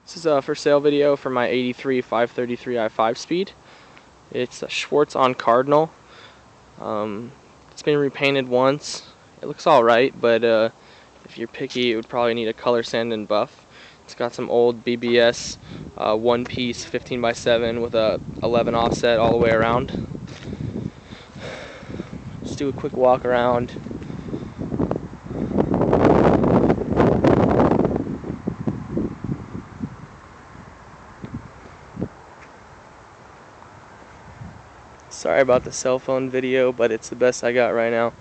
This is a for sale video for my 83 533 i5 speed. It's a Schwartz on Cardinal. It's been repainted once. It looks alright, but if you're picky, it would probably need a color sand and buff. It's got some old BBS one piece 15x7 with a 11 offset all the way around. Let's do a quick walk around. Sorry about the cell phone video, but it's the best I got right now.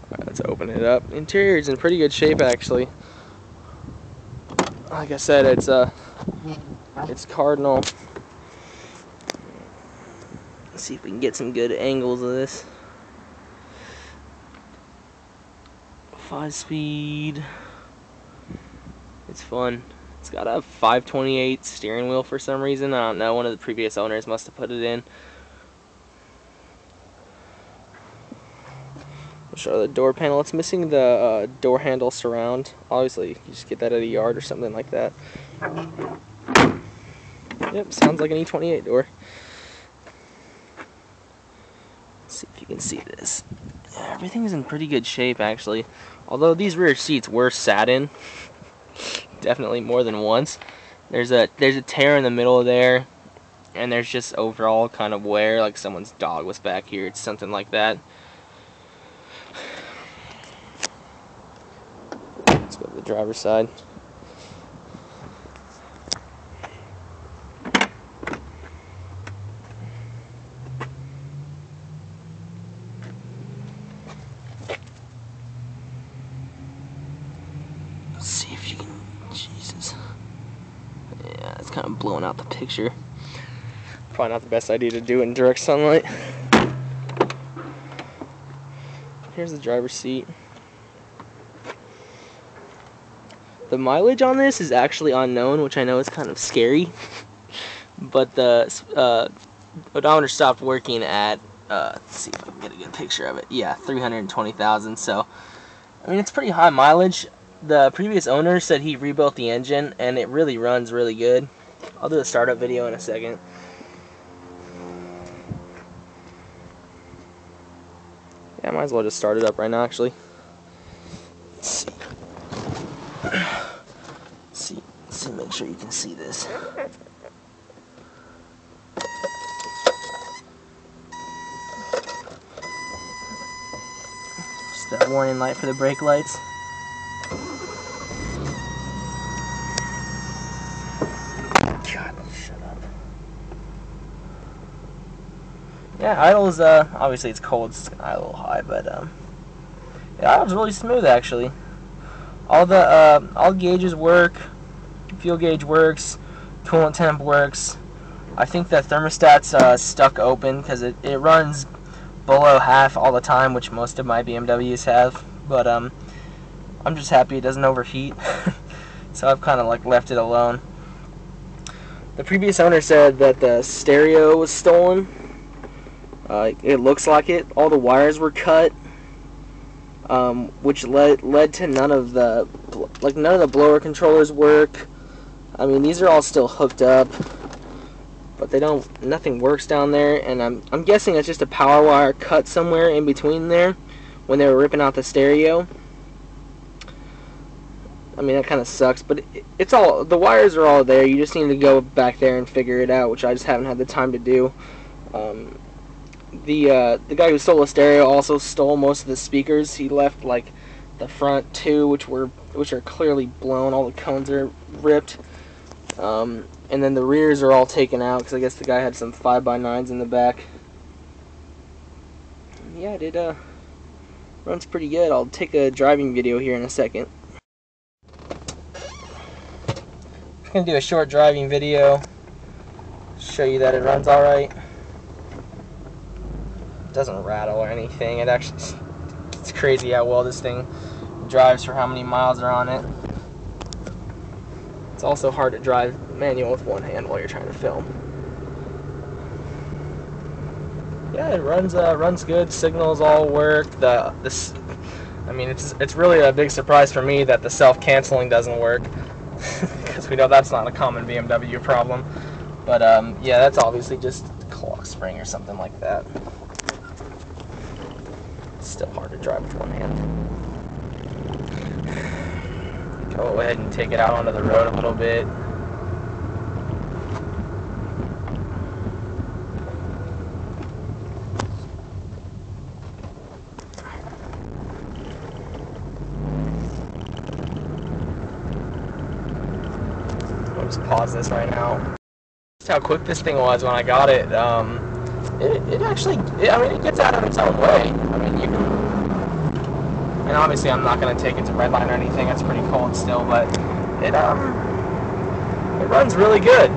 Alright, let's open it up. Interior is in pretty good shape, actually. Like I said, it's Cardinal. Let's see if we can get some good angles of this. 5-speed. It's fun. It's got a 528 steering wheel for some reason. I don't know, one of the previous owners must have put it in. I'll show the door panel. It's missing the door handle surround. Obviously, you just get that at a yard or something like that. Yep, sounds like an E28 door. Let's see if you can see this. Yeah, everything's in pretty good shape, actually. Although these rear seats were sat in. Definitely more than once. There's a tear in the middle of there, and there's just overall kind of wear, like someone's dog was back here. It's something like that. Let's go to the driver's side. Let's see if you can. Jesus. Yeah, it's kind of blowing out the picture. Probably not the best idea to do it in direct sunlight. Here's the driver's seat. The mileage on this is actually unknown, which I know is kind of scary. But the odometer stopped working at, let's see if I can get a good picture of it. Yeah, 320,000. So, I mean, it's pretty high mileage. The previous owner said he rebuilt the engine, and it really runs really good. I'll do a startup video in a second. Yeah, I might as well just start it up right now, actually. Let's see, make sure you can see this. Just that warning light for the brake lights. God, shut up. Yeah, idle's, obviously it's cold, it's a little high, but, yeah, idle's really smooth, actually. All the gauges work, fuel gauge works, coolant temp works. I think the thermostat's, stuck open, because it runs below half all the time, which most of my BMWs have, but, I'm just happy it doesn't overheat, so I've kind of, like, left it alone. The previous owner said that the stereo was stolen. It looks like it. All the wires were cut, which led to none of the blower controllers work. I mean, these are all still hooked up, but nothing works down there. And I'm guessing it's just a power wire cut somewhere in between there when they were ripping out the stereo. I mean, that kind of sucks, but it's all, the wires are all there. You just need to go back there and figure it out, which I just haven't had the time to do. The guy who stole the stereo also stole most of the speakers. He left like the front two, which are clearly blown. All the cones are ripped, and then the rears are all taken out because I guess the guy had some 5x9s in the back. Yeah, it runs pretty good. I'll take a driving video here in a second. I'm gonna do a short driving video, show you that it runs alright. It doesn't rattle or anything. It's crazy how well this thing drives for how many miles are on it. It's also hard to drive manual with one hand while you're trying to film. Yeah, it runs good. Signals all work. I mean, it's really a big surprise for me that the self-canceling doesn't work, because we know that's not a common BMW problem. But yeah, that's obviously just a clock spring or something like that. It's still hard to drive with one hand. Go ahead and take it out onto the road a little bit. I'll just pause this right now. Just how quick this thing was when I got it. It actually, I mean, it gets out of its own way. I mean, you can, and obviously I'm not going to take it to redline or anything. It's pretty cold still, but it runs really good.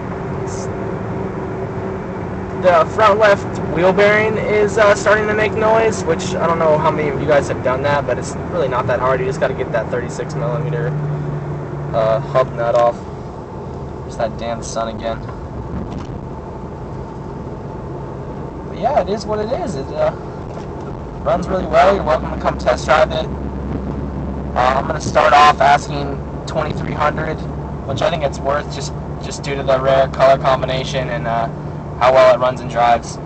The front left wheel bearing is starting to make noise, which I don't know how many of you guys have done that, but it's really not that hard. You just got to get that 36 millimeter hub nut off. There's that damn sun again. But yeah, it is what it is. It runs really well. You're welcome to come test drive it. I'm going to start off asking 2300, which I think it's worth just due to the rare color combination and how well it runs and drives.